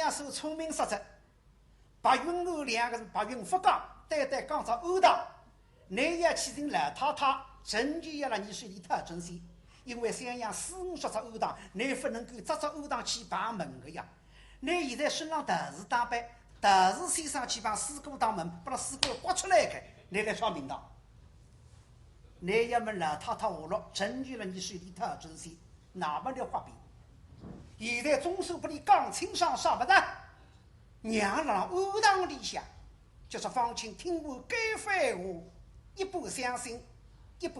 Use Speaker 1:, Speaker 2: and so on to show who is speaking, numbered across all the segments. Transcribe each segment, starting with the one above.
Speaker 1: 娘手聪明识着，白云欧两个是白云福冈，单单讲着欧大，你也起成老太太，真就要让你水里太珍惜，因为想养45只欧大，你不能够抓着欧大去把门的呀。你现在身上特事打扮，特事先生去把四姑当门，把那四姑刮出来开，你来闯名堂。你要么老太太下落，真就让你水里太珍惜，哪么的话比？现在中手不离钢琴上啥不得？娘让欧堂里下，就是方清听我该番话，一半相信，一半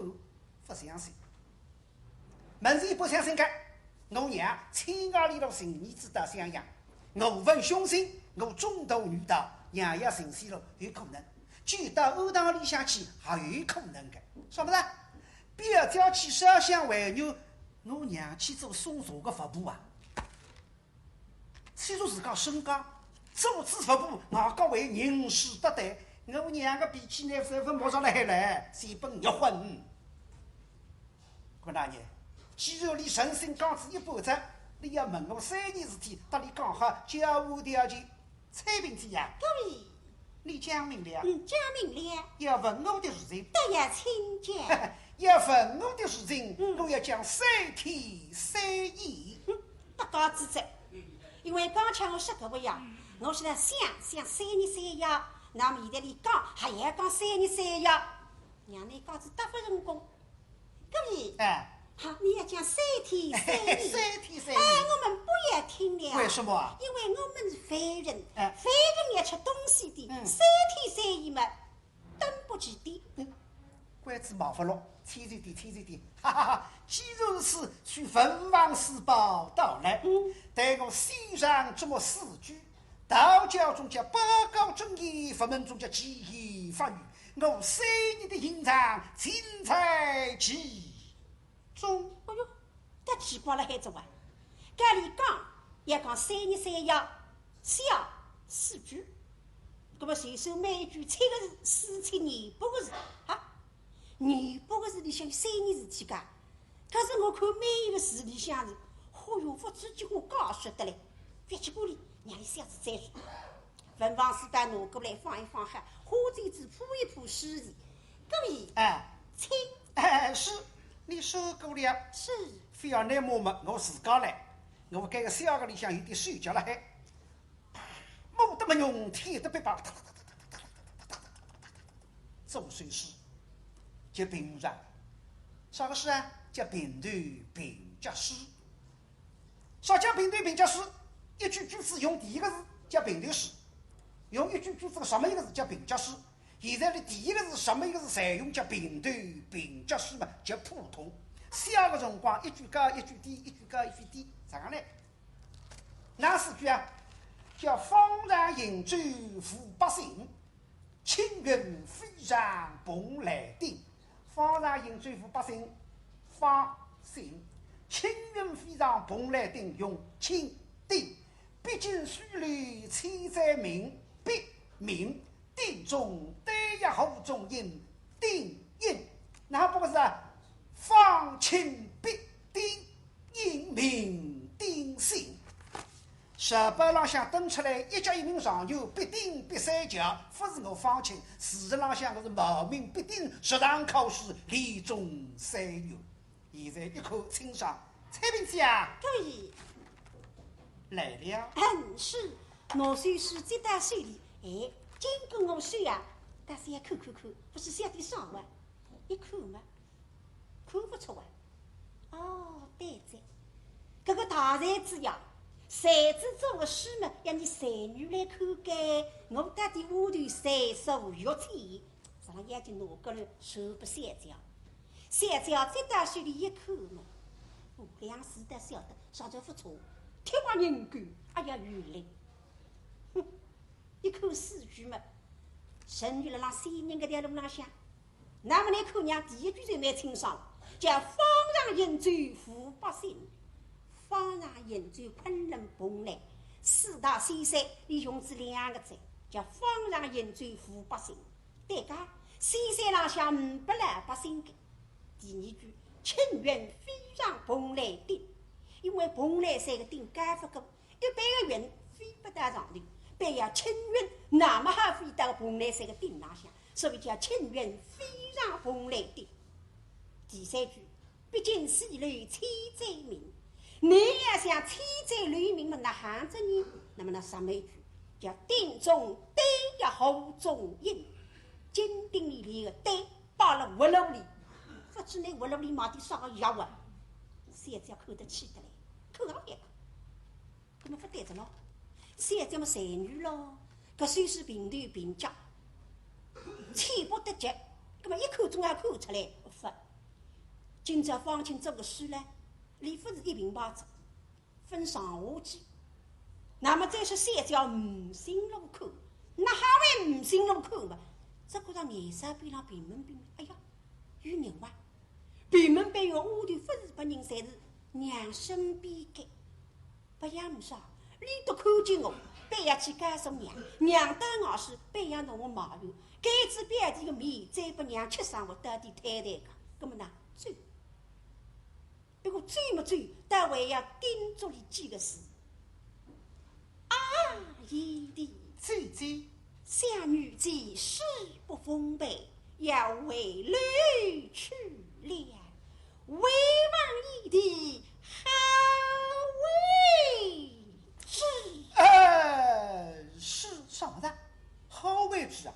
Speaker 1: 不相信。门是一半相信的，我娘千家里头寻儿子的相养，我问凶心，我中度女的，娘也寻死了，有可能。就到欧堂里下去，还有可能的，说不是？不要叫去烧香为牛，我娘去做送茶的服务啊。虽说自家身家，做此服务，我各位人事得得，我娘个脾气呢，分摸上来来，基本一混。郭大爷，既然你神心刚子一半子，你要问我3件事体，到你刚好教我条件，彩屏子呀？
Speaker 2: 各位，
Speaker 1: 你讲明了。
Speaker 2: 讲明了。
Speaker 1: 要问我的事情，
Speaker 2: 都要请讲。
Speaker 1: 要问我的事情，我要讲3天3夜。
Speaker 2: 不高之责。因为刚才我说过呀，我现在想3年3夜，那么现在你讲还要讲3年3夜，让你告诉答不成功。各位，好，你要讲3天3夜。
Speaker 1: 3天3夜。
Speaker 2: 我们不要听了。
Speaker 1: 为什么？
Speaker 2: 因为我们是凡人，凡人要吃东西的，3天3夜嘛，登不起的。
Speaker 1: 怪子麻烦了，天水的，哈哈哈！既如此，去文王四宝到来，待我西上这么4句，道教中叫八高正义，佛门中叫奇异法语，我3年的吟唱，精彩其中。
Speaker 2: 哎呦，太奇怪了，孩子啊！该你讲要讲3年3夜，小4句，那么随手每一句7个字，4七年8个字啊。你8个字里向3年事体噶，可是我看每一个字里向是，嚯哟，不知结果高说得嘞，别去过里，让你下次再说。文房四把拿过来放一放哈，花簪子铺一铺诗意。各位，请。
Speaker 1: 是，你说过了。
Speaker 2: 是。
Speaker 1: 非要那么嘛，我自家来，我这个小个里向有点睡觉了还，木得么用，天得别把，做水诗。叫平常，啥个诗啊？叫平头平仄诗。啥叫平头平仄诗？一句句子用第一个字叫平头诗，用一句句子什么一个字叫平仄诗。现在的第一个字什么一个字采用叫平头平仄诗嘛，叫普通。小个辰光一句高一句低，一句高一句低，咋样嘞？哪4句啊？叫方然饮酒抚百姓，青云飞上蓬莱顶。方然饮酒抚百姓，方姓青云飞上蓬莱顶，用青顶。毕竟水里千载名，必名顶中单一后中音，顶音。那不是方清必定英名定姓。18浪向登出来，一家1名上游，必定必3家，不是我方清。事实浪向我是冒名必定，食堂考试理中3流。现在一口清爽，彩屏子呀，
Speaker 2: 各位
Speaker 1: 来了。
Speaker 2: 是，我算是这大水里，经过我水呀，但是要看，不是小点上啊，一看嘛，看不出啊。哦，对着，这个大才子呀。谁知做个诗嘛，要你才女来看该，我家的屋头35月天，上眼睛拿过来手不三角，三角再到水里一看嘛，2时都晓得上头不错，天花人干，哎呀原来，一看4句嘛，神女了那3人个条路浪向，那么你看娘第1句就蛮清爽，叫方丈饮酒抚百姓。方丈饮酒昆仑蓬莱4大先生，你用这2个字，叫方丈饮酒抚百姓。对噶，先生浪向500来百姓的。第2句，青云飞上蓬莱顶，因为蓬莱山个顶盖不高，100个云飞不到上头，便要情愿那么还飞到蓬莱山的顶那下，所以叫情愿飞上蓬莱顶。第三句，毕竟西楼千载名，你要想千载留名嘛，那汉子呢？那么那上面一句叫顶中丹要后中音，金顶里里的丹包了五楼里，不知那五楼里买的啥个药啊？现在要看得起的嘞，看上一个，那么不对着咯？现在么才女咯，搿虽是平头平脚，切不得急，那么一口总要看出来，不。今朝方清做个书呢，礼服是一平八折，分上下季。那么再说三叫五星路口，那还会五星路口嘛？这个上颜色边上平门边，哎呀，有人哇！平门边有屋头不是不人，侪是娘身边间，不样啥，你都看见我，便要去告诉娘，娘当我是便要弄我麻油，该子表弟的面，再不娘吃上我到底太太个，那么呢追。不过追么追，但还要叮嘱你几个事。啊，一弟
Speaker 1: 追追，
Speaker 2: 小女子誓不奉陪，要为女去了，为王一弟好为之。
Speaker 1: 是什么的？好为之啊！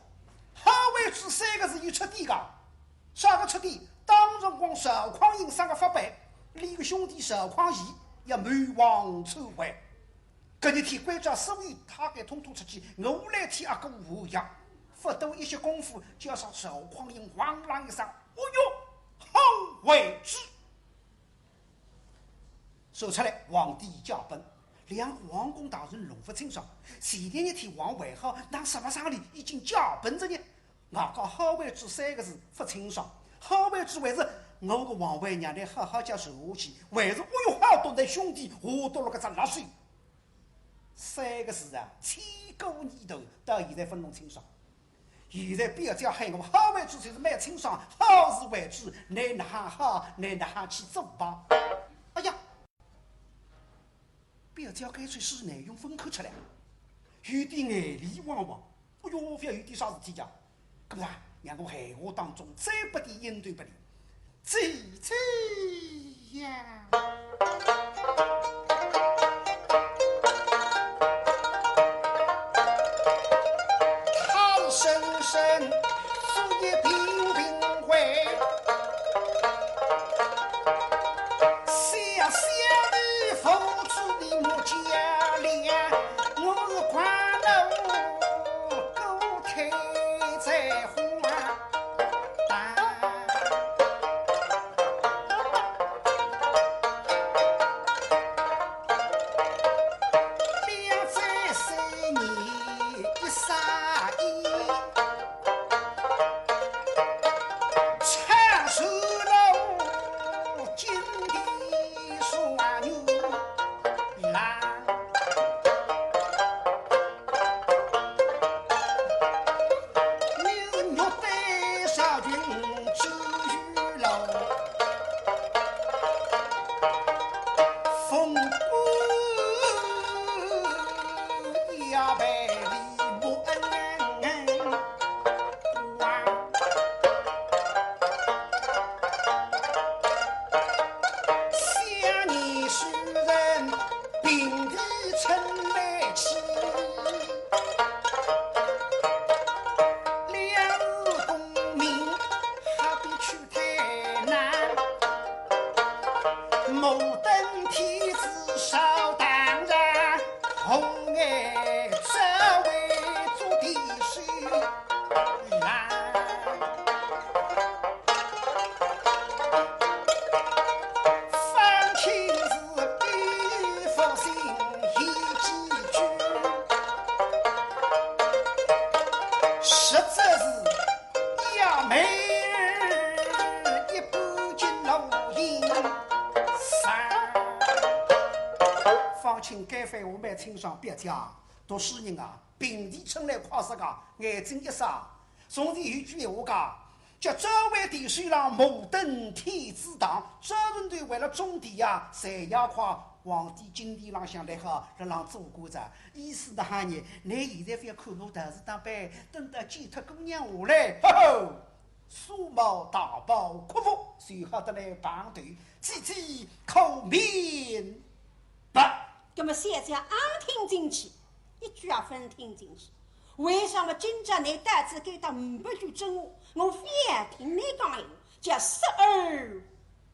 Speaker 1: 好为之三个字有出地的，啥个出地？当辰光少匡胤三个发白。两个兄弟少匡义也满王出回，搿日天官家所有他给统统出去，我来替阿哥无恙，不多一些功夫，叫上少匡胤汪啷一声，哦哟，好为之！说出来，皇帝驾崩，两皇宫大人龙福清爽，前天一天王位好，那什么上里已经驾崩着呢？外加好为之三个字不清爽，好为之为是。我个王位让你好好叫受下去，还是我有好多的兄弟，我多了个只垃圾。三个字啊，千古年头到现在分弄清爽。现在不要叫喊我好为之就是蛮清爽，好是为之，你哪好，你哪去做吧？哎呀，不要叫干脆是内容分口出来，有点眼里汪汪。哎呦，不要有点啥事体呀？搿么啊，让我闲话当中再不点应对不了。追呀！他深深昨夜频频回，小小的父子的母家俩，我是关楼勾开在花。请该费我们清爽别讲，读诗人啊，平地称来夸实个，眼睛一眨，从前有句话讲，叫周围地水浪摩登天子堂，周人队为了种地呀，谁要夸皇帝金殿浪向来好，热浪做过着，意思的哈你，你现在非要看我大事当办，等到见脱姑娘下来，吼吼，梳帽大包阔服，随好得来排队，挤挤口面不。
Speaker 2: 那么现在昂听进去，一句也分听进去。为什么今朝你带子给到500句真话，我非听你讲闲话，叫视而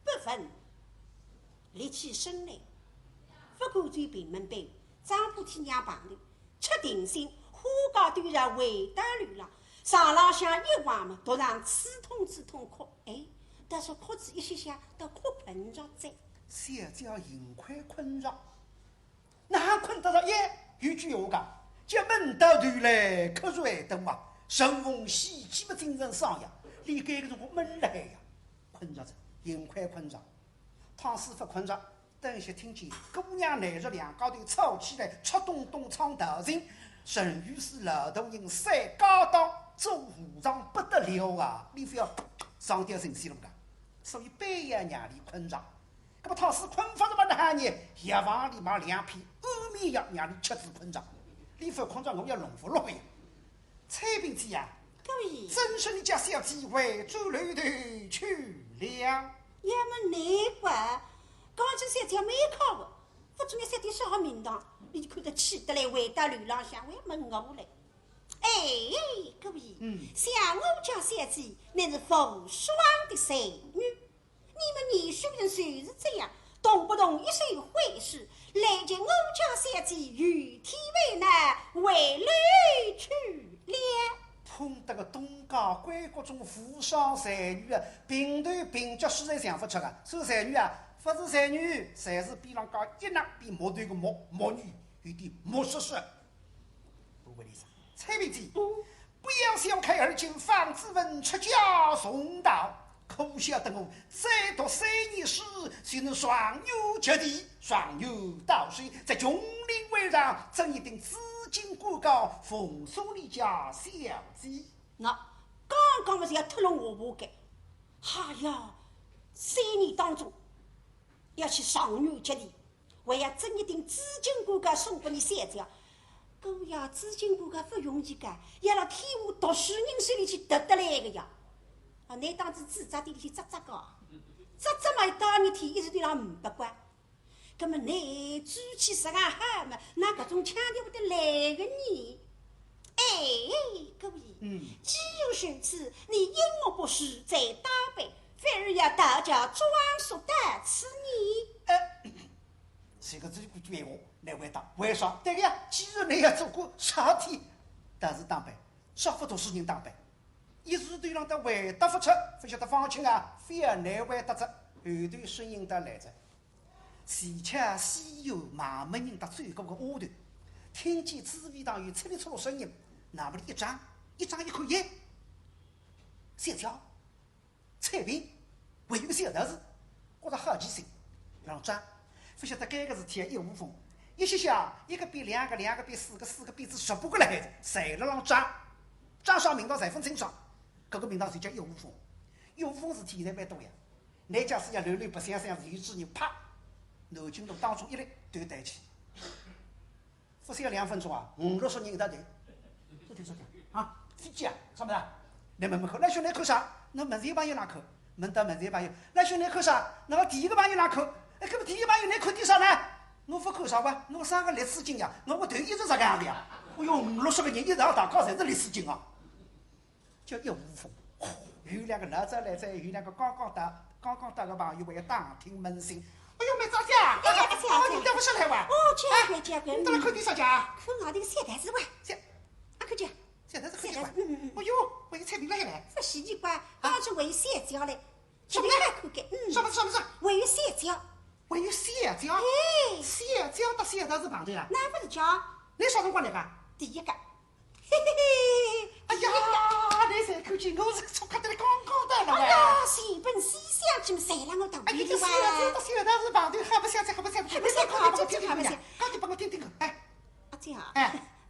Speaker 2: 不闻。立起身来，不管嘴平门背，张铺天娘旁头，吃定心，花高端着回大流浪，上浪向一望嘛，突然刺痛哭，哎，但是哭子一些下到哭盆着在。
Speaker 1: 小叫盈快困着，哪困得着耶？有句话讲。结门到头来，瞌睡等嘛，神风喜气不精神上呀，离开个辰光闷了海呀，困着着，尽快困着。汤师傅困着，等些听见姑娘乃日两高头吵起来，吃咚咚唱大声，甚于是老大人三高档做武长不得了啊！你非要上吊神仙了噶，所以半夜夜里困着。那么汤师困法什么呢？夜房里买2片欧米药，夜里吃子困着。你否困着我要龙福落呀！蔡平子呀，
Speaker 2: 各位，
Speaker 1: 真是你家小机会走楼头去了。
Speaker 2: 要么难怪，刚才三条没考过，不准你三点小好名堂，你看得气得来回到流浪乡，我要问我来。哎，各位，像我家三姐乃是父双的孙女，你们年轻人虽是这样，动不动一声会事，来见我家三姐与天为难，为女去了。
Speaker 1: 碰得个东家关国中富商才女啊，平头平脚实在想不出啊！说才女啊，不是才女，才是比上高一那比木头个木女，有点木实实。不过你说，蔡明子，不要小看而今方子文出家送道，可晓得我再读3年书，就能双牛接地，双牛倒水，在穷林为上挣一顶资金过高，奉送你家小姐。
Speaker 2: 那刚刚不是要脱了我不该？哎呀，3年当中要去上牛接地，我要挣一顶资金过高送给你三姐。哥呀，资金过高不容易干，要让天下读书人手里去得得来个呀。啊，你当时自扎地里去扎扎个，扎扎嘛大热天一直对上500关。那么你煮起什么好嘛？那搿种腔调不得来个你？哎，各位，既有如此，你因我不是在打败，反而要大家装束带刺你。
Speaker 1: 这个句闲话来回答，为啥？对个呀，既然你也做过10天，但是当班，少不读书人当班，一时对让他回答不出，不晓得方清啊，非要难回答着，后头声音的来着。前吃西游马门人到最高个屋头，听见紫薇堂有出里出入声音，那么一张一看，耶，小条彩屏，还有个小道士，觉得好奇心，让张不晓得该个事体一无风，一些下一个比2个，2个比4个，4个比18个来孩子，谁了让张上名堂才分清爽，各个名堂就叫一无风，一无风事体现在蛮多呀，你假使要流流不想想是有之人啪。南京路当初一来都带起，不需要2分钟啊，5、60人一大队，说听啊，飞机啊，什么的？来门口，那兄弟看啥？那门前朋友哪口？门到门前朋友，那兄弟看啥？那么第一个朋友哪口？哎，搿么第一个朋友你看点啥呢？我不看啥吧？我3个历史经呀，我头一直这个样子呀。哎哟，5、60个人一上大高侪是历史经啊，叫一无风。有2个老早来在，有2个刚刚到个朋友为打听门信。哎呦，没着急啊！你等我下来哇！
Speaker 2: 结棍！
Speaker 1: 你到了看点啥家？
Speaker 2: 看外头个三台子哇！看见？
Speaker 1: 三台子看见哇！哎呦，我有彩屏了还来！
Speaker 2: 不奇怪，当初我有3角嘞，
Speaker 1: 什么
Speaker 2: 看看？
Speaker 1: 什么？
Speaker 2: 我有3角，
Speaker 1: 我有3角。
Speaker 2: 哎
Speaker 1: ，3角到3道是旁头啊？
Speaker 2: 那不是角？
Speaker 1: 你啥辰光来个？
Speaker 2: 第一个。嘿嘿嘿！
Speaker 1: 哎呀，你才看见我是出卡得来刚刚到了
Speaker 2: 哎呀，西本西厢去嘛，谁让我当
Speaker 1: 哎，你
Speaker 2: 兵的哇？
Speaker 1: 到3道是旁头，还不想，刚就帮我听听个，哎。
Speaker 2: 啊这样，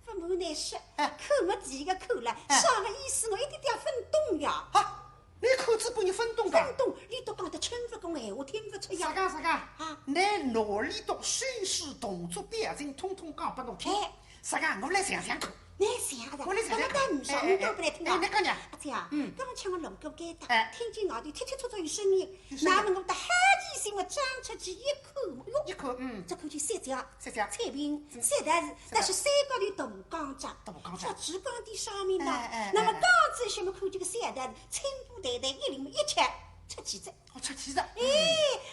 Speaker 2: 不瞒你说，看没第一个看了，啥个意思？我一点点分懂呀。
Speaker 1: 好，你口子把你分懂的。
Speaker 2: 分懂，你都讲得清不公闲话，听不出呀。
Speaker 1: 啥个？你哪里读书事、动作、表情，统统讲拨侬听。
Speaker 2: 哎，
Speaker 1: 啥个？我来想想看。
Speaker 2: 你想的，
Speaker 1: 我来想想看。
Speaker 2: 你说，你都不来听啊？
Speaker 1: 你讲呀。
Speaker 2: 阿姐啊，刚刚请我龙哥给的，听见外头踢踢戳戳有声音，那么我的好奇心我长出去一看，哟，
Speaker 1: 一看，
Speaker 2: 这看见三角、
Speaker 1: 三角
Speaker 2: 彩屏、三大字，但是山高头大钢架，在直钢地上面呢。那么钢子下面看见个三大字，青布淡淡，一零一吃。出气子，
Speaker 1: 出气子。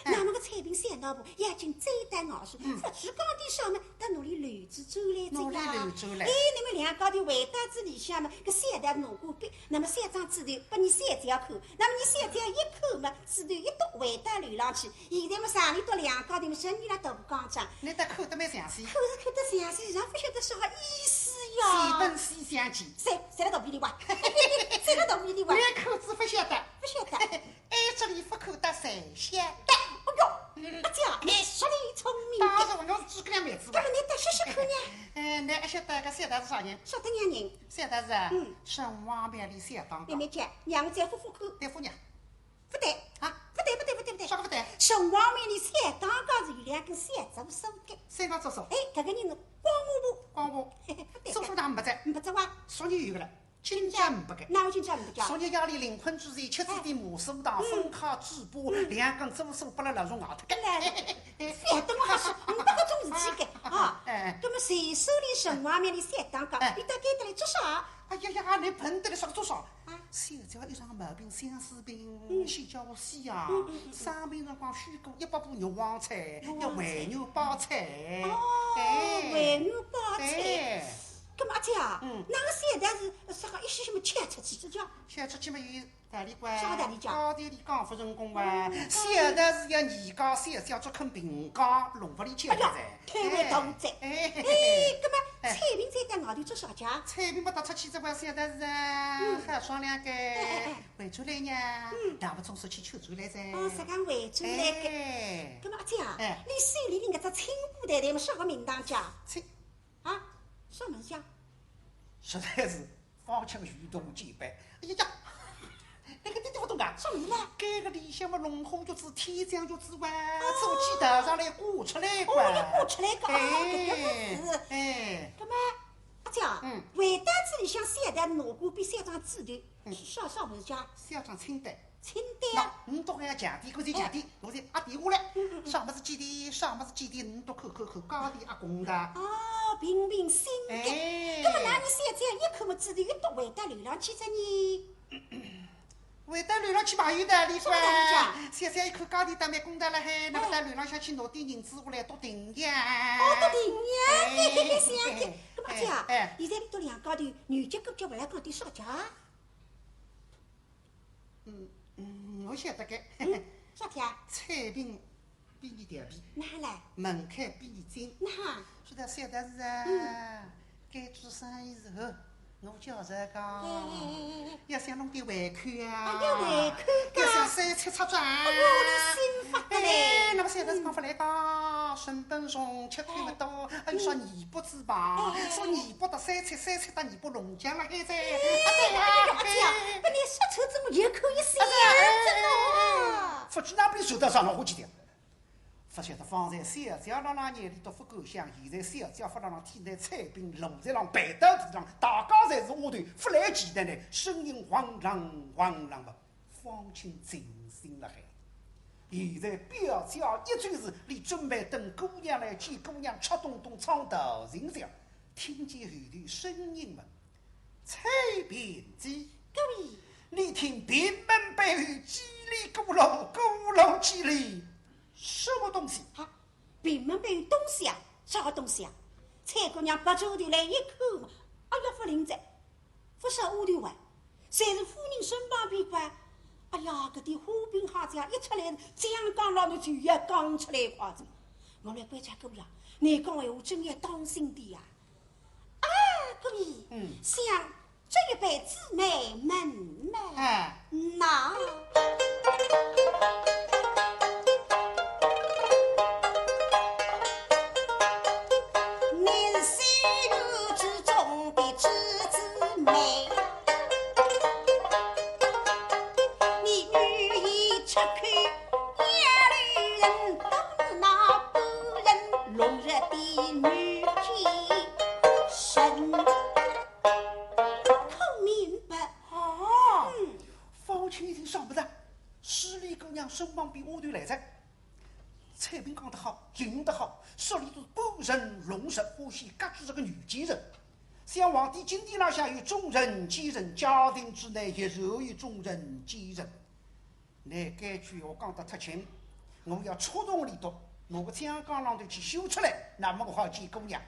Speaker 2: 那么个彩屏三老婆眼睛睁大咬舌，不知钢地上面，他努力溜子走来走
Speaker 1: 来。
Speaker 2: 那么两高头回搭子里向嘛，个三大拿过笔，那么三张纸头把你三角扣，那么你三角一扣嘛，纸头一抖回搭流上去。现在嘛上里到两高头嘛，十年了都不讲讲。
Speaker 1: 你得扣得蛮详细。
Speaker 2: 扣得详细，让不晓得啥意思
Speaker 1: 呀？细本细相记。
Speaker 2: 谁来到比里挖？谁来到比里挖？
Speaker 1: 连扣子不晓得。
Speaker 2: 不晓得。
Speaker 1: 这里不扣得谁晓得？
Speaker 2: 哎呦，阿姐，你说你聪明。
Speaker 1: 当然，我是诸葛亮妹子。
Speaker 2: 那么你再说说看呢？
Speaker 1: 你还晓得个三大是啥人？
Speaker 2: 晓得娘人。
Speaker 1: 三大是啊？沈王庙里三当。
Speaker 2: 妹妹姐，娘再夫妇看。
Speaker 1: 对夫娘。
Speaker 2: 不对
Speaker 1: 啊？
Speaker 2: 不对。
Speaker 1: 啥个不对？
Speaker 2: 沈王庙里三当高是有两根三只手的。
Speaker 1: 三个左手。
Speaker 2: 哎，这个人是光我。
Speaker 1: 不对。手术堂没在。
Speaker 2: 没在哇？
Speaker 1: 昨日有个了。亲家不给，
Speaker 2: 哪有亲家不给？
Speaker 1: 昨日夜里临困之前，吃子的马术堂分开直播，两根左手把了从外头。
Speaker 2: 晓得我还是你不个种事体的啊？那么谁手里沈王庙里三当高，你大概得来做啥？
Speaker 1: 哎呀，你碰得来啥个做啥？手脚一场毛病，相思病，先叫我洗呀。生病辰光虚过100部肉黄菜，要回牛包菜。
Speaker 2: 哦，回牛包菜。咁阿姐啊，那个三大是啥个一些什么切出去，这叫？
Speaker 1: 切出去嘛有大理关，
Speaker 2: 啥个大理讲？
Speaker 1: 高头里讲不成功哇，三大是要年糕三小做啃饼干，弄不里切的噻。
Speaker 2: 太会动哉！咁么彩屏在在外头做啥家？
Speaker 1: 彩屏不打出去这块三大是啊，还商量个回转来呢，大不中说去求转来噻。
Speaker 2: 哦，啥个回转来个？咁么阿姐啊，你手里的搿只青布袋袋么啥个名堂家？啊？什么讲？
Speaker 1: 实在是方腔鱼动几百。哎呀，那个弟弟不懂啊？
Speaker 2: 什么了？
Speaker 1: 这个里向么龙红橘子、天香橘子哇，走起头上来挂出来个。
Speaker 2: 挂出来个哦，这个不是。咁么，阿姐，回答子里向三大拿过比三张纸头，啥不是讲？
Speaker 1: 三张清单。
Speaker 2: 清单啊！
Speaker 1: 你都还要强点，我再强点，我再压点下来。啥么子几点？啥么子几点？你都扣，高点阿公的。
Speaker 2: 哦，平平心的。那么那你三张一口么纸头一读回答流浪去着呢？
Speaker 1: 回答流浪去朋友的，李官。三张一口高点打蛮公的了嘿，那么到流浪下去拿点银子下来多顶呀。
Speaker 2: 哦，多顶呀！嘿，想的。咁阿姐啊，现在你到两高头，女脚跟脚不来讲点啥家？
Speaker 1: 我晓得个。
Speaker 2: 啥天？
Speaker 1: 彩屏比你调皮。
Speaker 2: 哪来？
Speaker 1: 门槛比你精。
Speaker 2: 哪？
Speaker 1: 说到三大是啊，该做生意时候，我叫着讲，要想弄点回扣啊，
Speaker 2: 要回扣
Speaker 1: 要想三七出转。
Speaker 2: 哎呦，你心发的嘞！
Speaker 1: 那么三大是讲法来讲，顺本重，吃亏不多，还有说二八之旁，说二八得三七，三七得二八龙江了，还在。
Speaker 2: 对呀，阿姐，把你说出这么一口一声啊！
Speaker 1: 福建那边受到上了好几条。不晓得方才小脚浪浪眼里都不够香，现在小脚发浪浪体内彩屏笼在浪背斗地上，大家侪是下头不来简单的，声音晃啷的，方清静心了海。现在表家一转时，里准备等姑娘来见姑娘，吃东东唱头人上，听见后头声音们，彩屏机，
Speaker 2: 各位，
Speaker 1: 你听屏门背后叽里咕噜，咕噜叽里。什么东西？
Speaker 2: 屏门背有东西啊？啥个东西啊？蔡姑娘拔出头来一口嘛，哎呀，不灵在，不是下头玩，侪是夫人身旁边关。哎呀，搿点花瓶哈子呀，一出来，这样讲老头就要讲出来话子。我来观察各位啊，你讲闲话真要当心点呀。啊，各位，想这一辈姊妹们们，那。吃亏，夜里人都那不人，龙日
Speaker 1: 样身旁边我头来着。彩萍讲得好，形容得好，说里头古人龙神欢喜各具这个女奸人。像皇帝金殿上下有众人奸人，家庭之内也有众人奸人。那该句我讲得太清，我要触动里头，我个江江浪头去修出来，那么我好见姑娘。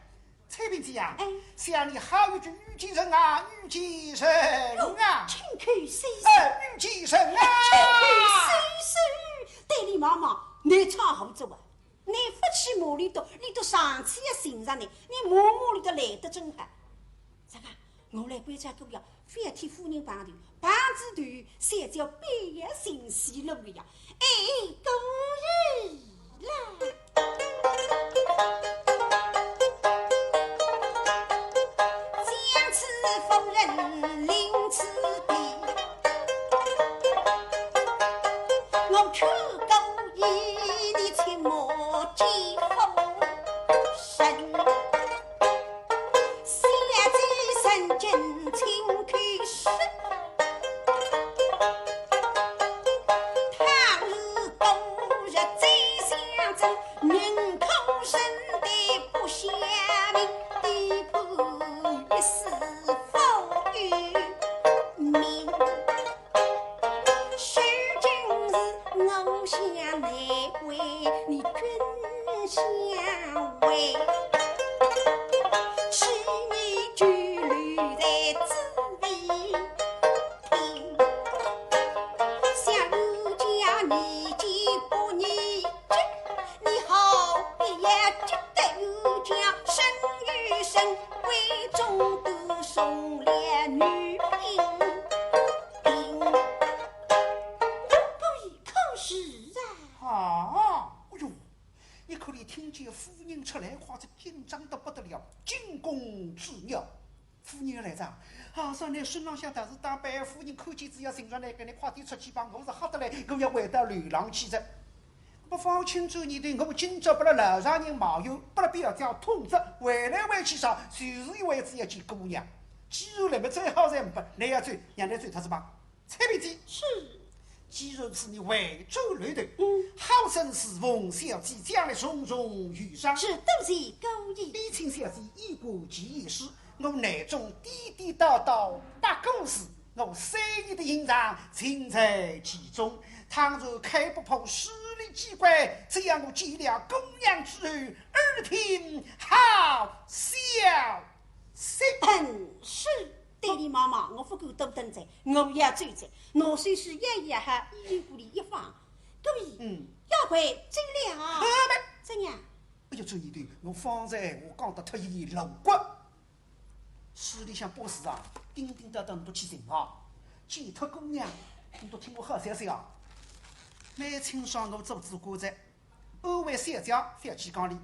Speaker 1: 彩萍姐呀，想你好一句女奸人啊，女奸人啊，
Speaker 2: 请看先生，
Speaker 1: 女奸人啊，
Speaker 2: 请看先生，对你妈妈，你唱好做啊！你不去马里头，里头上去也寻上你，你马里头来得真好。这个我来观察姑娘，非要替夫人绑头，绑子头，才叫百业新喜乐呀！哎，公日来。将此妇人临此地，我可够意的切莫见风神，先知神经请开始，倘日公日再相争，人口身的不下命，地盘一丝风雨命。是今日我向内为你君相为，是你居旅在滋味听，想如家你既不你知，你好比也记得有家生与生，为中都送烈女兵兵，不以口实啊！
Speaker 1: 啊！哎呦，一口里听见夫人出来，话这紧张得不得了，惊弓之鸟。夫人来着，啊，说你孙郎相倒是打扮，夫人看见只要寻上来，给你快点出去吧，我是吓得来，我要回到流浪去着。不放清楚你的，我今朝不了楼上人冒有，不了表叫通知，回来回去上，就是一位子一见姑娘。既然那么最好人不，你要追，让你追他是吧？彩萍姐
Speaker 2: 是。
Speaker 1: 既然是你惠州旅头，好生侍奉小姐，将来从容遇上。
Speaker 2: 是多谢高义。
Speaker 1: 李清小姐一过其意时，我内中地地道道八股事，我3年的隐藏尽在其中。倘若开不破实力机关，这样我见了公羊之后，耳听好消息。
Speaker 2: 是。对你妈妈，我不够多等在，我也追在。我虽是爷爷哈，医院里一方，各位，要会真了。怎样？
Speaker 1: 哎呀，注意对，我方才我讲得特意露骨。市里向巴士啊，叮叮当当都去寻啊，见脱姑娘，你都听我好消息啊。每清爽我做主过在，安慰小姐，非要去讲理，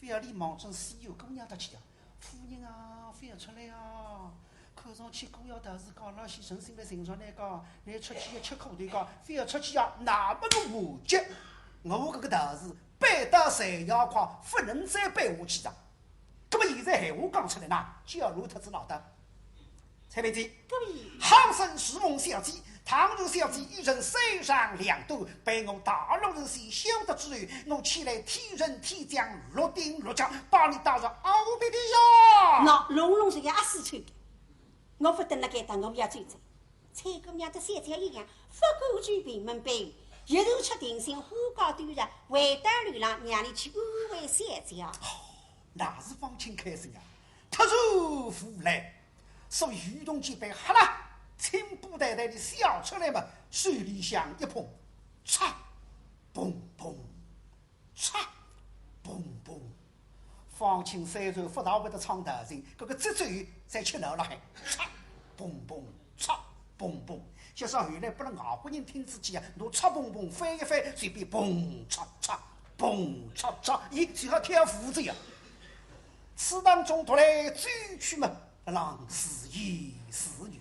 Speaker 1: 非要你忙中西游姑娘的去啊，夫人啊，非要出来啊。看上去姑要头是讲老先生心里寻上来讲，你出去要吃苦头讲，非要出去啊，那么个滑稽。我这个头是背到谁要快，不能再背下去了。那么现在闲话讲出来呢，就要如特子老的。蔡妹子，好生侍奉小姐，倘若小姐一人手上2度，被我大陆人先晓得之后，我起来替人替将，落丁落将，把你打入敖背的呀！
Speaker 2: 那龙龙是个阿四穿的。我不等了该当我也追着，蔡姑娘的三条一样，不顾举平门碑，一头吃定心，花高端着，回到流浪，让你去安慰三条。
Speaker 1: 那是方清开心啊，特殊福来，所以雨动几杯好了，清布袋袋的笑出来嘛，水里向一碰，嚓，嘣嘣，嚓，嘣嘣。方清虽然不大会得唱大声，这个节奏在吃闹了还，嚓，嘣嘣，嚓，嘣嘣。加上后来不能外国人听之前啊，侬嚓嘣嘣翻一翻，随便嘣嚓嚓，嘣嚓嚓，咦，就好跳舞子呀。此当中突来追去嘛，郎是一是女，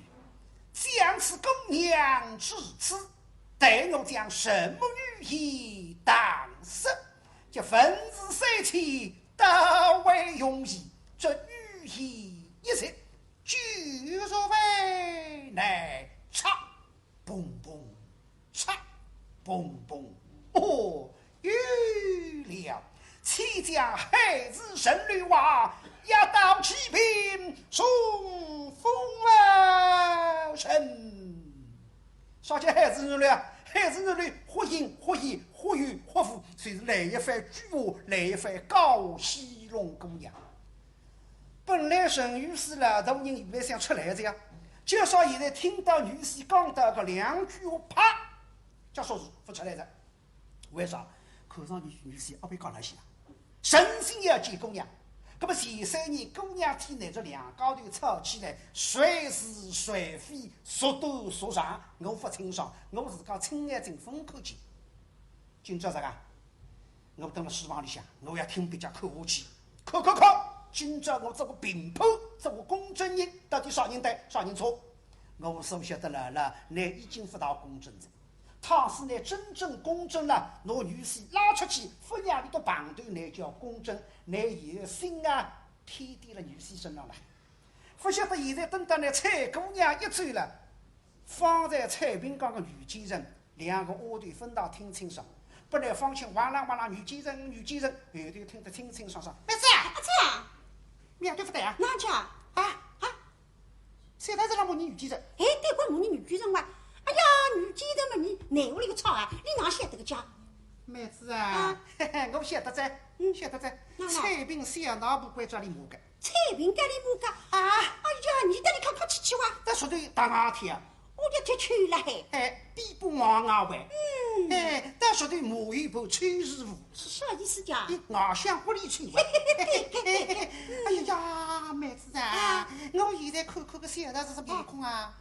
Speaker 1: 将此姑娘至此，待我将什么语言当实，这分子三千。大为容易，这语言一切，举若为乃唱，嘣嘣，唱，砰砰，哦，有了！齐家孩子生女娃，压倒齐平送风啊神。少见孩子女了，孩子女或赢或义或有或福，虽是来一番巨物，来一番高喜龙姑娘。本来神女士了，大人原来想出来这样，就说现在听到女婿讲到个两句话，啪，叫说是不出来的。为啥？看上女婿要被讲那些，神心要见姑娘。那么前3年姑娘体内这两高头吵起来，谁是谁非，孰多孰长，我不清爽，我自家亲眼睛分口见。今朝啥个？我等了书房里向，我要听别家看下去，看。今朝我做个评判，做个公证人，到底啥人对，啥人错？我所晓得了，你已经不到公正人。倘使你真正公正了，拿女婿拉出去，夫娘里头旁头，那叫公正。你有心啊，偏抵了女婿身上了。不晓得现在等到那蔡姑娘一走了，方才蔡平刚个女奸人，两个窝头分到听清爽。不然放心，哇啦女奸人，后头听得清清爽爽。妹子啊，
Speaker 2: 这样。
Speaker 1: 面对不对啊？
Speaker 2: 哪家？
Speaker 1: 现在是让我女奸人。
Speaker 2: 哎，对怪我女奸人哇！哎呀，女奸人嘛，你哪屋里个吵啊？你哪晓得个家？
Speaker 1: 妹子啊，我晓得在，晓得在。蔡平小脑部关这里摸个。
Speaker 2: 蔡平家里摸个啊！哎呀，你带你看看去去哇！
Speaker 1: 这说的大外天啊！
Speaker 2: 我就踢去了嘿。
Speaker 1: 比不往外玩。但说的马玉婆崔师傅。
Speaker 2: 是啥意思讲？
Speaker 1: 外向不离村外。哎呀，妹子啊，我现在看个小的是什么面孔啊？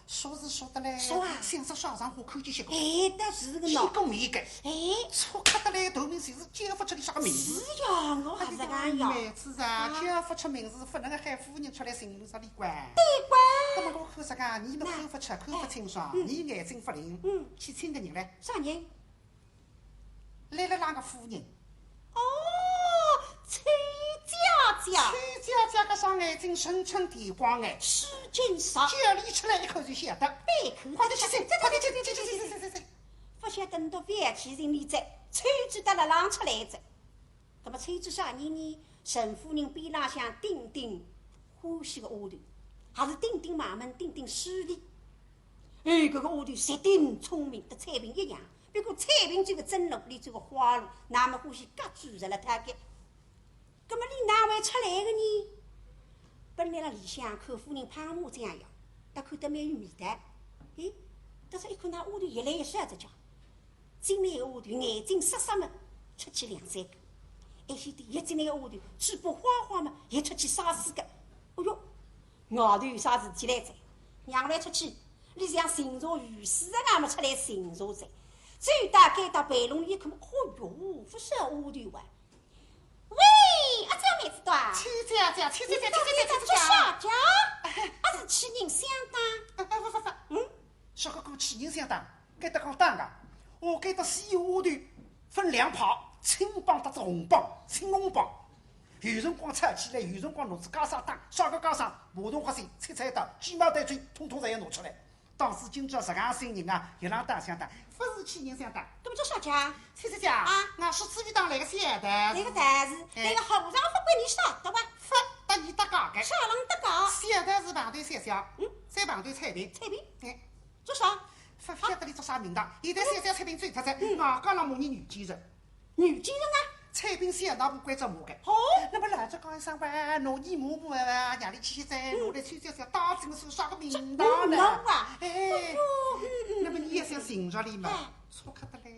Speaker 1: 说是说的嘞，
Speaker 2: 说啊，
Speaker 1: 像是上上火看见些个。
Speaker 2: 但是个
Speaker 1: 脑。一公一个。错看得来，头名就是叫不出你啥个名字。
Speaker 2: 是呀，我还是讲呀。
Speaker 1: 妹子啊，叫不出名字，不能喊夫人出来寻路啥里关？
Speaker 2: 对关。
Speaker 1: 那么我看啥个？你们口不吃，口不清爽，你眼睛不灵。去请个人来。
Speaker 2: 啥人？
Speaker 1: 来了那个夫人。
Speaker 2: 崔家。
Speaker 1: 崔家个双眼睛深沉地光哎，
Speaker 2: 使劲杀，
Speaker 1: 叫你出来一口就晓得。
Speaker 2: 背口，
Speaker 1: 快点去，快。
Speaker 2: 不晓得你到饭气人里在，崔子得了浪出来着。那么崔子啥人呢？沈夫人边浪向顶顶欢喜个丫头，还是顶顶马门顶顶势利。搿个丫头绝顶聪明，跟蔡平一样。不过蔡平这个真路里这个花路，那么欢喜各注入了他个。那么你哪位出来的呢？本来了里向看夫人胖木这样样，但看得蛮有味道。但是一看那丫头一来一说着讲，进来个丫头眼睛闪闪么，出去2、3个。还晓得一进来个丫头嘴巴花花么，也出去3、4个。哎哟，外头有啥事体来着？让来出去，你像巡查御史的那么出来巡查噻。最大概到白龙里一看，哦哟，不是丫头啊！喂，这妹子多啊！
Speaker 1: 崔家，
Speaker 2: 做啥家？是欺人相当。
Speaker 1: 小哥哥欺人相当，该得讲当个。我该得西丫头分2派，青帮搭红帮，青红帮。有辰光吵起来，有辰光弄子加上打，啥个加上马桶花水、菜菜刀、鸡毛带嘴，统统侪要拿出来。当时今朝这样新人啊，一浪打相打，不是欺人相当。
Speaker 2: 搿么叫啥家？
Speaker 1: 崔家我是资源党来个小的。
Speaker 2: 那个但是，那个和尚不归你晓得吧？
Speaker 1: 不得你得讲个。
Speaker 2: 啥人得讲？
Speaker 1: 小的是旁头小小，再旁头蔡平。
Speaker 2: 做啥？
Speaker 1: 不晓得你做啥名堂？现在小蔡平追出在，外加了骂你女奸人。
Speaker 2: 女奸人啊？
Speaker 1: 蔡平小脑部关着骂个。那么老子讲一声哇，拿你骂骂啊，让你去在拿来崔小小当真是啥个名堂呢？那么你也想寻着你嘛？错看得来，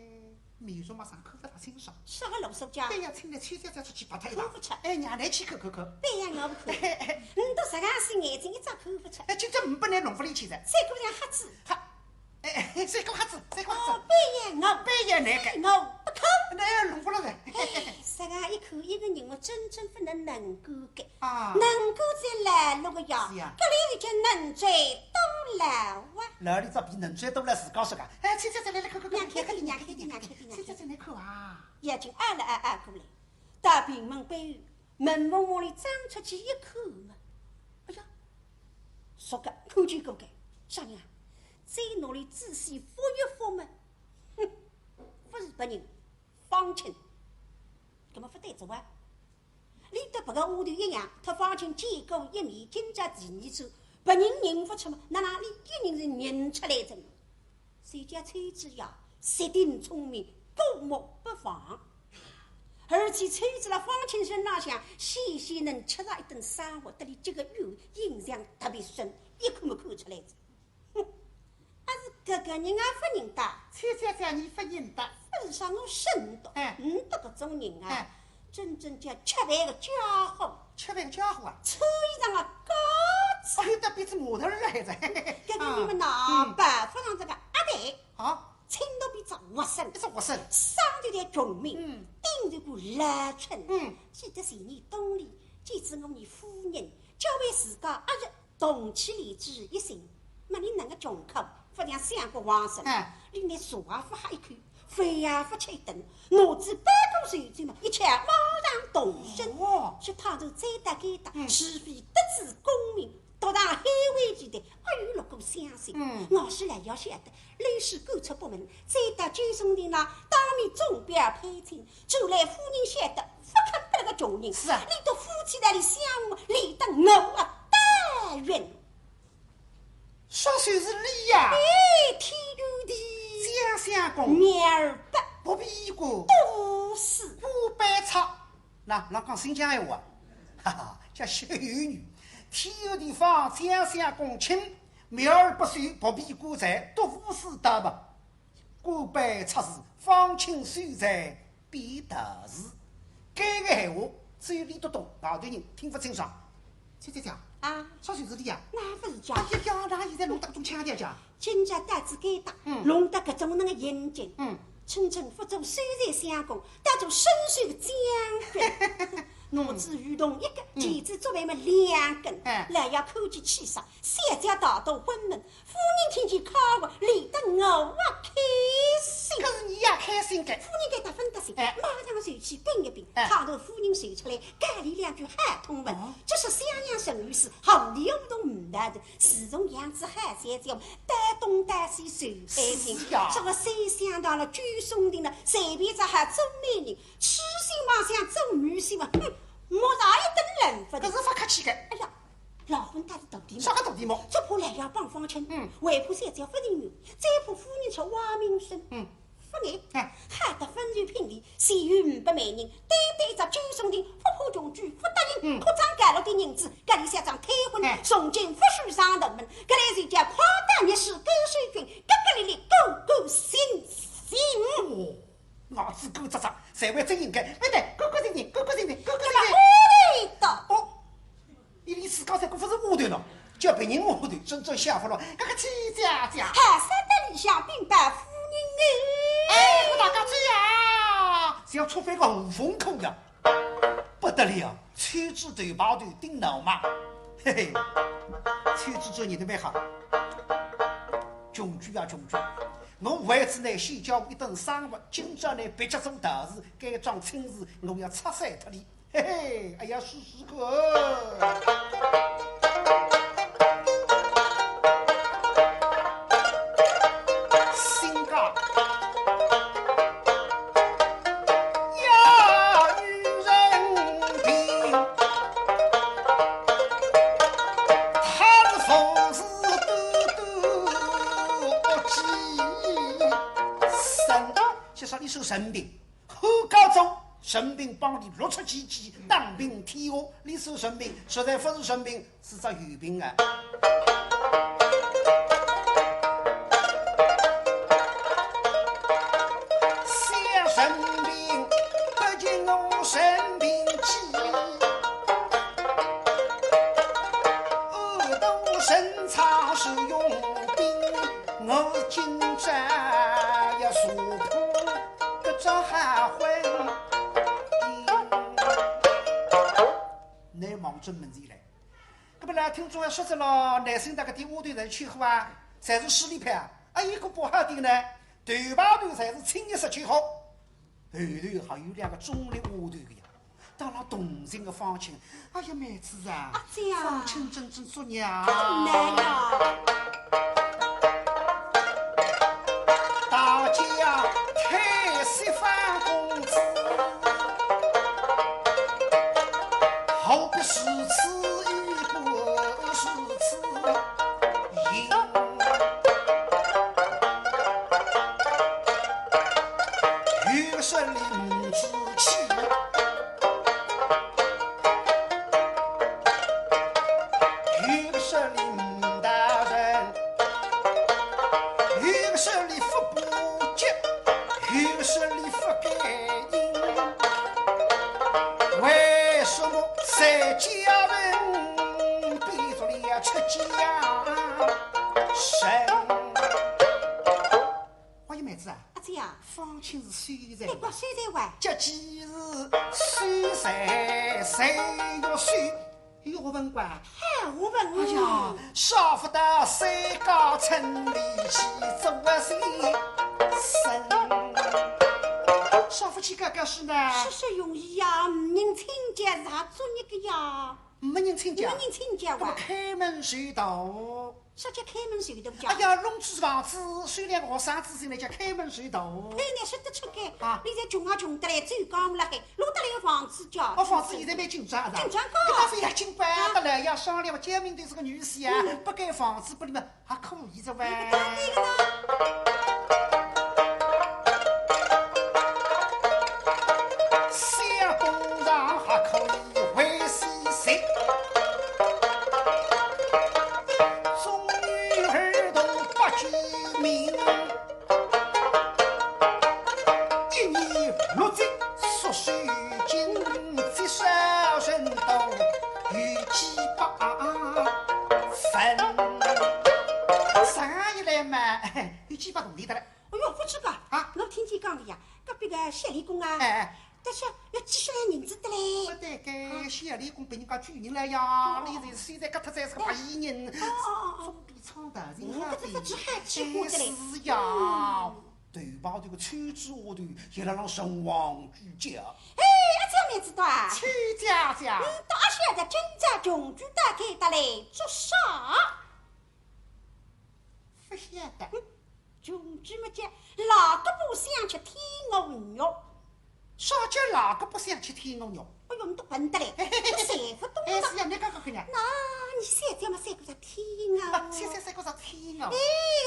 Speaker 1: 面容马上看不大清爽。
Speaker 2: 啥个老手家？
Speaker 1: 对呀，请来崔小小出去拍他一
Speaker 2: 看不出。
Speaker 1: 让来去看。
Speaker 2: 对呀，我不看。你都这样是眼睛一张看不出。
Speaker 1: 今朝5百人弄不里去噻。
Speaker 2: 三姑娘瞎子。
Speaker 1: 三个瞎子。
Speaker 2: 背呀，我不看。
Speaker 1: 那弄不了噻。
Speaker 2: 这样一看，一个人我真不能够的。
Speaker 1: 能
Speaker 2: 够在来路个呀，这里就能最多了啊。
Speaker 1: 哪里这比能最多了自家说个？崔小小来看。
Speaker 2: 娘开的。
Speaker 1: 崔小小来看啊。
Speaker 2: 眼睛过来，到平门背后，门缝往里张出去一看嘛，哎呀，说个看见过个啥人啊？在那里仔细复一复嘛，本人方清，搿么不对着啊？你得别个下头一样，他方清见过一面，今朝第二次，别人认不出嘛，哪里一人是认出来的？谁家崔子呀，识定聪明，过目不忘。而且崔子了方清身上想，细细能吃上一顿生活，得里这个肉印象特别深，一看没看出来的。哼，还是这个人啊不认得，
Speaker 1: 崔先生你不认得，
Speaker 2: 不是说我深读，这个种人啊，真正叫吃饭的家伙，
Speaker 1: 吃饭家伙啊，
Speaker 2: 穿衣裳啊高
Speaker 1: 有的比这模特儿还在。
Speaker 2: 这个你们拿办法上这个阿弟，
Speaker 1: 好，
Speaker 2: 青头比这活生，
Speaker 1: 这活生，
Speaker 2: 上头的穷民，顶头过拉春，记得前年冬里，见知我们夫人，教为自家阿日动起立志一心，那你那个穷口，不像相国皇上，里面茶也不喝一口。饭呀不吃一顿，脑子搬过水嘴嘛，一切马上动身。去趟头再打给打，是非得知功名，到达海外之地，阿有六个相信。我是来要晓得，历史勾出不门，再打九松亭那当面钟表配亲，就来夫人晓得，不肯不那个穷人。
Speaker 1: 是啊，
Speaker 2: 你到夫妻那里相慕，理当我啊但愿。
Speaker 1: 说谁是你呀？
Speaker 2: 哎，天有地。
Speaker 1: 相公，
Speaker 2: 面儿
Speaker 1: 不必过，
Speaker 2: 都是
Speaker 1: 不白差。那讲新疆闲话，哈哈，叫小有女。天有地方，相公亲，面儿不随，不必过在，都无事得吧。过白差事，方清虽在必得事。这个闲话只有李都懂，外头人听不清爽。姐
Speaker 2: 啊，
Speaker 1: 啥就是你呀？
Speaker 2: 那不是讲，
Speaker 1: 哎呀，那现在弄得种腔调讲。
Speaker 2: 今朝胆子该大，弄得搿种那个严谨，称臣府中虽然相公，但做深邃的将军，脑子如同一个，钳子作为么两根，来要看见气势，三家大道昏闷，夫人听见敲我，理得我开心。
Speaker 1: 可是你也开心的，
Speaker 2: 夫人该得分得心，马上受气并一并，堂头夫人受出来，家里两句喊通文，这是襄阳神语是行里互动唔大的，自从样子喊三叫，带东带西受开心，这个谁想到了举松亭了，随便只喊做美人，痴心妄想做女婿嘛，哼，莫啥一顿人不的，
Speaker 1: 可是不客气的。
Speaker 2: 哎呀。老婚带着徒弟
Speaker 1: 啥个徒弟嘛？
Speaker 2: 这怕来要帮方亲，还怕三叫不定女，再怕夫人吃挖名声，不爱，害得分瑞聘礼，谁与500万人，单单只九松亭，不怕穷举，不答应，扩张盖了的银子，搿里想张退婚，从今不许上头门，搿来谁家夸大逆势，勾水军，个里勾心心。
Speaker 1: 脑子够扎扎，才会真应该，不对，哥哥心，哥哥心，哥哥心。
Speaker 2: 对的。
Speaker 1: 哦。伊里斯刚才功夫是下头了，叫别人下头，真正享福了。这个七家，
Speaker 2: 还三得理想并拜夫人
Speaker 1: 哎，我大家追呀，是要出翻个无风口呀，不得了！崔子头把头顶脑嘛，嘿嘿，崔子做你的蛮好，穷举啊穷举！我为此呢，先叫我一顿生活，今朝呢，别家做大事，该桩亲事，我要拆散脱你。嘿嘿，哎呀，试试看。新家要女人品，贪风是多计。神道，先说你手神兵，后高中。神兵帮你如出奇迹，当兵天下。你是神兵，实在不是神兵，是只鱼兵啊！想神兵，不见我神兵气，恶毒深藏是用兵，我今朝要说破各种含混。难忘真门子来，搿本来听众还说着了，男生那个点下头人去喝啊，侪是实力派啊，一个不好的呢，头排头才是清一色去好，后头还有2个中立下头的呀，到了动情的方亲，哎呀妹子啊，方亲真正做娘，
Speaker 2: 难呀！
Speaker 1: 大家太息
Speaker 2: 呀？
Speaker 1: 方清是水财
Speaker 2: 那个水在玩，
Speaker 1: 这既是水财，谁要水？有文官，
Speaker 2: 哎，我问
Speaker 1: 哎呀，少不得山高村里去做些生。少夫妻哥哥是呢？
Speaker 2: 是容易呀，没人请假是还做那个呀？
Speaker 1: 没人请假，
Speaker 2: 没人请假哇？
Speaker 1: 开门随道。
Speaker 2: 啥叫开门随道讲？
Speaker 1: 哎呀，弄起房子，虽然学生子进来叫开门随道。
Speaker 2: 哎，你说得出个？
Speaker 1: 啊，
Speaker 2: 你在穷得来，走讲了海，弄得来个房子叫？
Speaker 1: 哦，房子现在蛮紧张的。
Speaker 2: 紧张
Speaker 1: 高。这是紧办得来，要商量。见面对是个女婿啊，不盖房子不里面还可以着哇。
Speaker 2: 当然了。
Speaker 1: 相公上还可以为谁谁？中女儿童不记名，一年六节数水经，最少人都有几百分。上一来嘛，有几百多里的了。
Speaker 2: 哎呦，不知个
Speaker 1: 啊！
Speaker 2: 我听见讲的呀，隔壁个县里公啊，但是要几十万银子的嘞。
Speaker 1: 不对，该县里公被人家举人了呀！你这现在搿他才是个白衣人，总比闯大人好
Speaker 2: 这
Speaker 1: 点。
Speaker 2: 是
Speaker 1: 呀，头把这个村子下头也来让神王举家。
Speaker 2: 哎，这样子的啊？
Speaker 1: 崔家家，
Speaker 2: 大现在正在穷举大开的嘞，做啥？
Speaker 1: 不晓得。
Speaker 2: 穷举么讲，哪个不想吃天鹅肉？
Speaker 1: 啥叫哪个不想吃天鹅肉？
Speaker 2: 哎呦，你都笨得嘞，你谁不懂了？
Speaker 1: 是呀，你讲看呀。
Speaker 2: 那你三天么三个啥天鹅？
Speaker 1: 三个啥天鹅？
Speaker 2: 哎，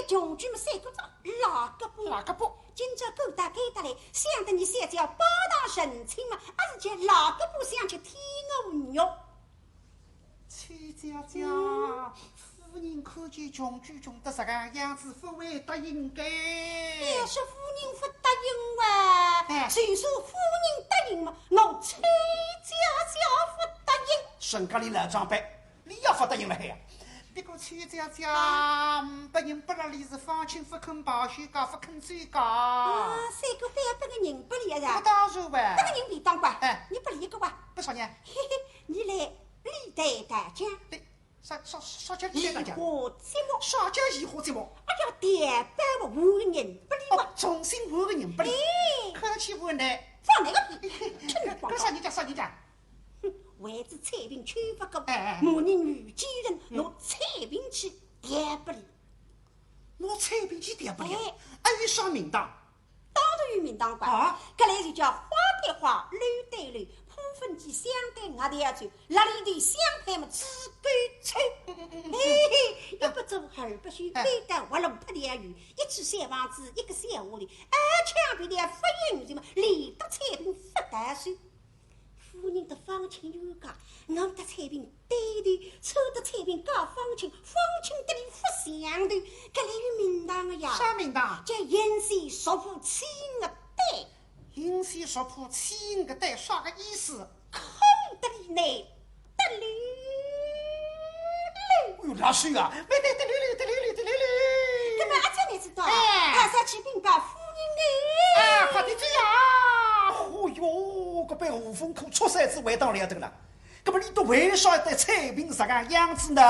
Speaker 2: 穷举么三个啥哪个不？
Speaker 1: 哪个不？
Speaker 2: 今朝狗大开得嘞，想得你三天要包当神亲嘛，还是叫哪个不想吃天鹅肉？
Speaker 1: 崔家家，夫人看见穷举穷得这个样子，不会答应该。
Speaker 2: 要是夫人不答应哇，谁说夫人答应嘛？我崔家家不答应。
Speaker 1: 身家里老长辈，你要不答应了还呀？别个崔家家不认不了，你是方清不肯报修家，不肯追家。
Speaker 2: 啊，三个半百个人不理啊？
Speaker 1: 不当然哇。
Speaker 2: 这个人别当官，
Speaker 1: 哎，
Speaker 2: 你不理个哇？
Speaker 1: 不啥呢？
Speaker 2: 嘿嘿，你来历代大讲。
Speaker 1: 啥叫历代大讲？
Speaker 2: 我节目。
Speaker 1: 啥叫移花节目？
Speaker 2: 哎呀，点半我换个人不理我。
Speaker 1: 重新换个人不理。看上去换呢。
Speaker 2: 放那个屁！
Speaker 1: 跟啥人讲？啥人讲？
Speaker 2: 为子彩屏缺乏个，某人女奸人，拿彩屏去点不理。
Speaker 1: 拿彩屏去点不理？还有啥名堂？
Speaker 2: 当然有名堂官。
Speaker 1: 啊，
Speaker 2: 搿来就叫花对花，绿对绿，铺分间相对额头要穿，哪里头相配么只管穿。嘿嘿，一不做二不休，非得活龙拍两鱼，一起三房子，一个三下里，枪毙的发言什么，连得彩屏不得算。夫人的方清有讲，我的彩屏对头，抽的彩屏告方清，方清得里不相头，搿来有名堂的呀。
Speaker 1: 啥名堂？
Speaker 2: 叫阴线说破千个对。
Speaker 1: 阴线说破千个对，啥个意思？
Speaker 2: 空得里内得溜溜。
Speaker 1: 哎呦，老水啊！没得溜溜得溜溜得溜溜。
Speaker 2: 搿么阿姐你知道？阿啥去禀报夫人
Speaker 1: 哎，快点追呀！哦哟，搿杯胡风口出山子回到了头了。搿么你都为啥对彩屏这个样子呢？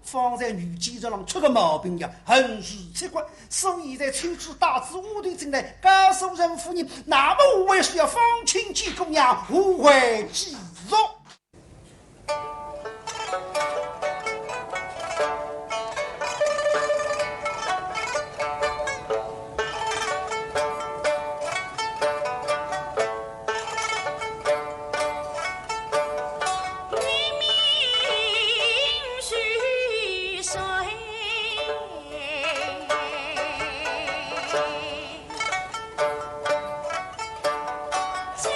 Speaker 1: 放在女监上出个毛病呀，很是奇怪。所以在村子大子屋头进来告诉任夫人，那么无为是要方清见公呀，无为继续。
Speaker 3: 家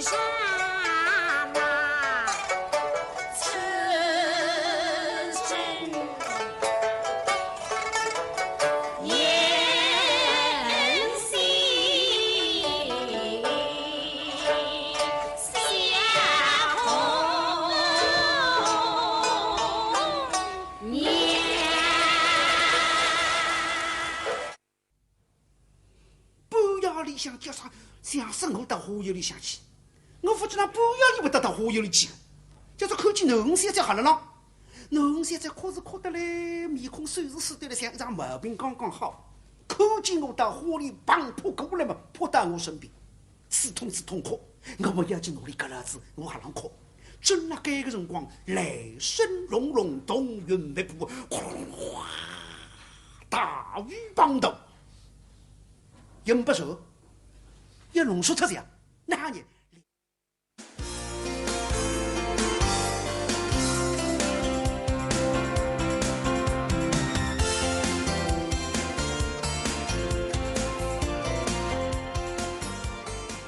Speaker 2: 上啊，此生言心相通年。
Speaker 1: 半夜里向叫啥？想生我到花园里向去。我夫妻俩半夜里会得到花园里去，叫做看见农先生好了喏。农先生哭是哭得来，面孔虽是死对了，像一场毛病刚刚好。看见我到花里砰扑过来嘛，扑到我身边，刺痛哭。我不要紧努力搿老子，我还能哭。正辣该个辰光，雷声隆隆，动云密布，哗哗，大雨滂沱，一不熟，一龙说特样，那你